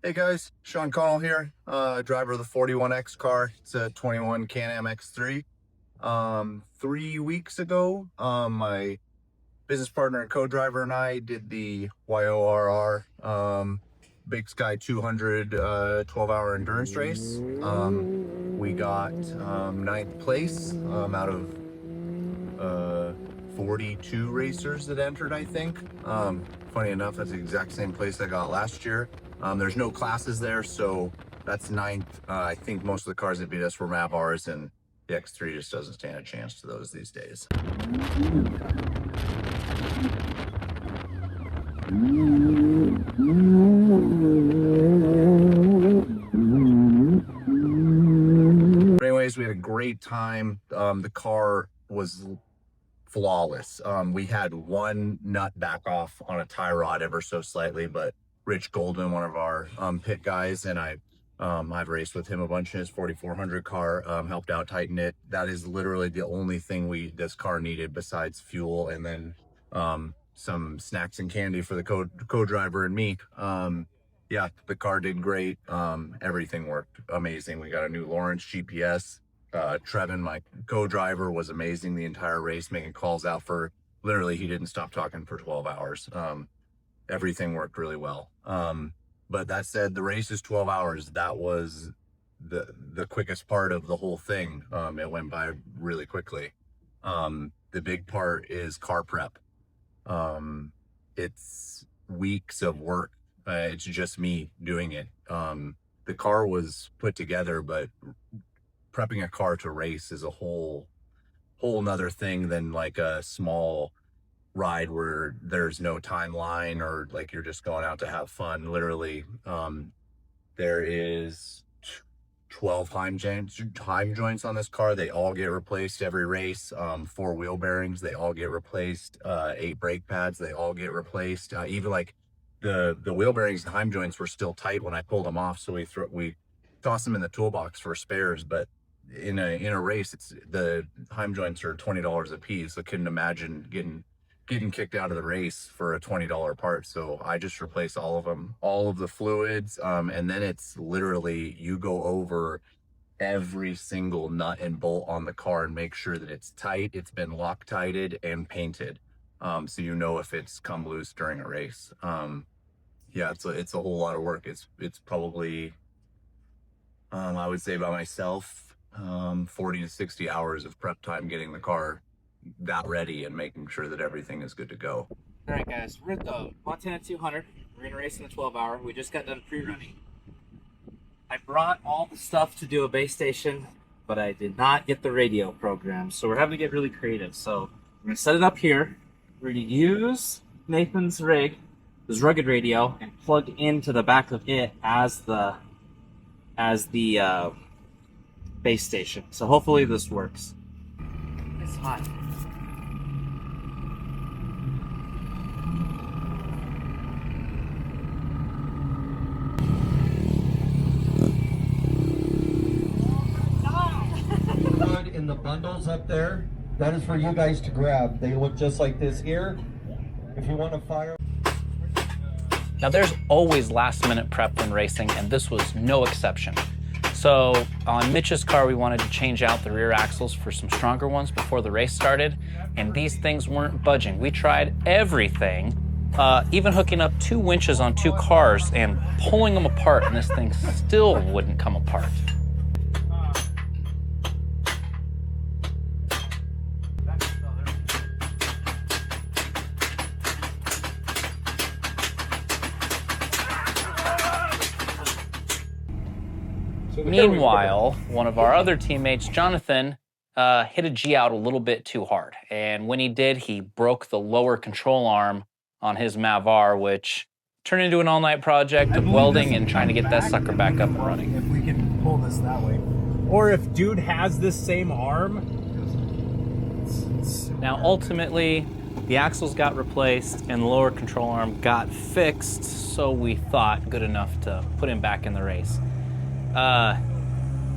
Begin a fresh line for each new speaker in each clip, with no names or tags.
Hey guys, Sean Connell here, driver of the 41X car. It's a 21 Can-Am X3. 3 weeks ago, my business partner and co-driver and I did the YORR Big Sky 200 12-hour endurance race. We got 9th place out of 42 racers that entered, I think. Funny enough, that's the exact same place I got last year. There's no classes there, so that's 9th. I think most of the cars that beat us were MAVRs, and the X3 just doesn't stand a chance to those these days. But anyways, we had a great time. The car was flawless. We had one nut back off on a tie rod ever so slightly, but Rich Goldman, one of our pit guys, and I've raced with him a bunch in his 4400 car, helped out tighten it. That is literally the only thing this car needed besides fuel, and then some snacks and candy for the co-driver and me. Yeah, the car did great. Everything worked amazing. We got a new Lawrence GPS. Trevin, my co-driver, was amazing the entire race, making calls out for literally, he didn't stop talking for 12 hours. Everything worked really well. But that said, the race is 12 hours. That was the quickest part of the whole thing. It went by really quickly. The big part is car prep. It's weeks of work. It's just me doing it. The car was put together, but prepping a car to race is a whole nother thing than like a small ride where there's no timeline or like you're just going out to have fun. Literally, there is 12 time joints on this car. They all get replaced every race. 4 wheel bearings, they all get replaced. 8 brake pads, they all get replaced. Even like the wheel bearings and time joints were still tight when I pulled them off, so we toss them in the toolbox for spares. But in a race, it's the time joints are $20 a piece. I couldn't imagine getting kicked out of the race for a $20 part. So I just replaced all of them, all of the fluids. And then it's literally, you go over every single nut and bolt on the car and make sure that it's tight, it's been Loctited and painted. So you know if it's come loose during a race. Yeah, it's a whole lot of work. It's probably, I would say by myself, 40 to 60 hours of prep time getting the car that ready and making sure that everything is good to go.
All right, guys, we're at the Montana 200. We're gonna race in the 12-hour. We just got done pre-running. I brought all the stuff to do a base station, but I did not get the radio program, so we're having to get really creative. So we're gonna set it up here. We're gonna use Nathan's rig, his rugged radio, and plug into the back of it as the base station. So hopefully this works. It's hot.
In the bundles up there, that is for you guys to grab. They look just like this here. If you want to fire.
Now there's always last minute prep when racing, and this was no exception. So on Mitch's car, we wanted to change out the rear axles for some stronger ones before the race started, and these things weren't budging. We tried everything, even hooking up 2 winches on 2 cars and pulling them apart, and this thing still wouldn't come apart. Meanwhile, one of our other teammates, Jonathan, hit a G out a little bit too hard. And when he did, he broke the lower control arm on his MAVR, which turned into an all-night project of welding and trying to get that sucker back up and running.
If we can pull this that way. Or if dude has this same arm.
Now, ultimately, the axles got replaced and the lower control arm got fixed, so we thought good enough to put him back in the race. I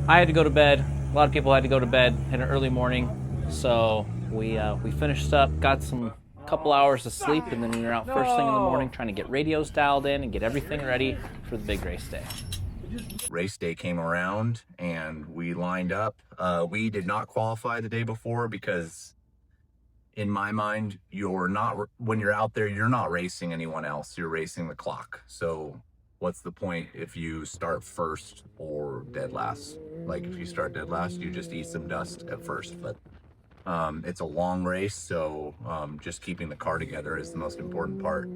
had to go to bed. A lot of people had to go to bed in an early morning, so we finished up, got some couple hours of sleep, and then you're out first thing in the morning trying to get radios dialed in and get everything ready for the big race day.
Race day came around and we lined up. We did not qualify the day before because in my mind, when you're out there, you're not racing anyone else. You're racing the clock. So what's the point if you start first or dead last? Like if you start dead last, you just eat some dust at first. But it's a long race, so just keeping the car together is the most important part.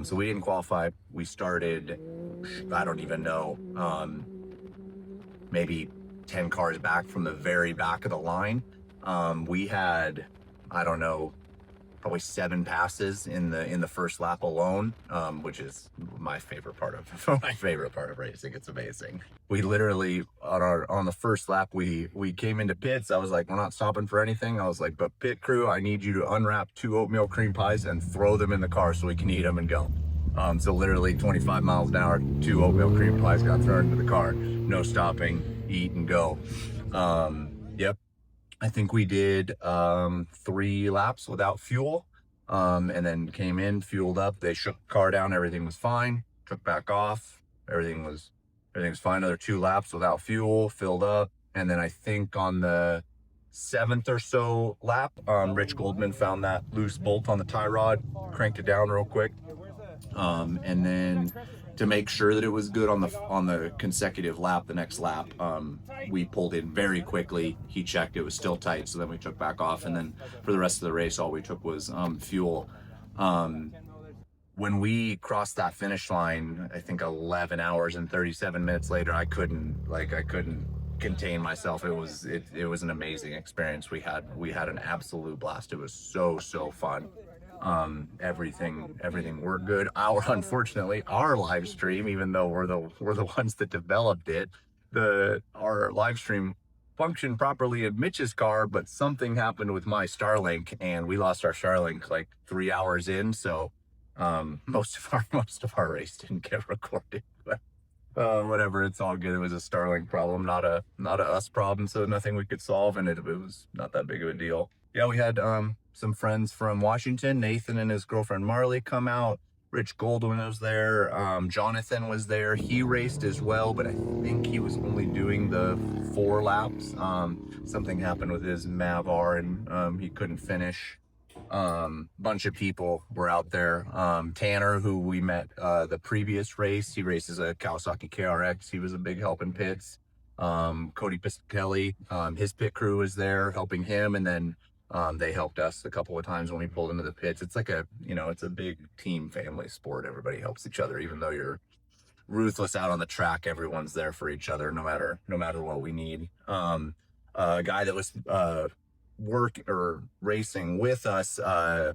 So we didn't qualify. We started, I don't even know, maybe 10 cars back from the very back of the line. We had, I don't know, probably 7 passes in the first lap alone, which is my favorite part of racing. It's amazing. We literally on the first lap we came into pits. I was like, we're not stopping for anything. I was like, but pit crew, I need you to unwrap 2 oatmeal cream pies and throw them in the car so we can eat them and go. So literally 25 miles an hour, 2 oatmeal cream pies got thrown into the car. No stopping, eat and go. Yep. I think we did 3 laps without fuel, and then came in, fueled up. They shook the car down, everything was fine. Took back off, everything was fine. Another 2 laps without fuel, filled up, and then I think on the 7th or so lap, Rich Goldman found that loose bolt on the tie rod, cranked it down real quick, and then to make sure that it was good on the consecutive lap, the next lap, we pulled in very quickly. He checked, it was still tight, so then we took back off, and then for the rest of the race, all we took was fuel. When we crossed that finish line, I think 11 hours and 37 minutes later, I couldn't contain myself. It was an amazing experience. We had an absolute blast. It was so fun. Everything worked good. Unfortunately, our live stream, even though we're the ones that developed it, our live stream functioned properly in Mitch's car, but something happened with my Starlink and we lost our Starlink like 3 hours in. So most of our race didn't get recorded, but whatever, it's all good. It was a Starlink problem, not a us problem, so nothing we could solve, and it was not that big of a deal. Yeah, we had some friends from Washington, Nathan and his girlfriend Marley, come out. Rich Goldwyn was there. Jonathan was there. He raced as well, but I think he was only doing the 4 laps. Something happened with his Mav-R and he couldn't finish. Bunch of people were out there. Tanner, who we met the previous race, he races a Kawasaki KRX. He was a big help in pits. Cody Piscatelli, his pit crew was there helping him, and then they helped us a couple of times when we pulled into the pits. It's like it's a big team family sport. Everybody helps each other, even though you're ruthless out on the track. Everyone's there for each other, no matter what we need. A guy that was racing with us,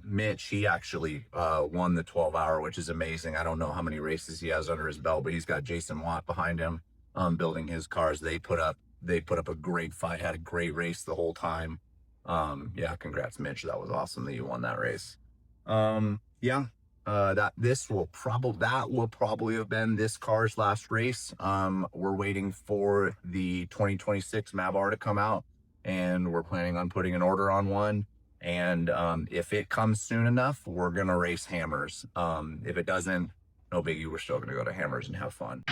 Mitch, he actually won the 12-hour, which is amazing. I don't know how many races he has under his belt, but he's got Jason Watt behind him, building his cars. They put up a great fight, had a great race the whole time. Yeah, congrats, Mitch. That was awesome that you won that race. Yeah, that will probably have been this car's last race. We're waiting for the 2026 Mav-R to come out, and we're planning on putting an order on one. And if it comes soon enough, we're gonna race Hammers. If it doesn't, no biggie. We're still gonna go to Hammers and have fun.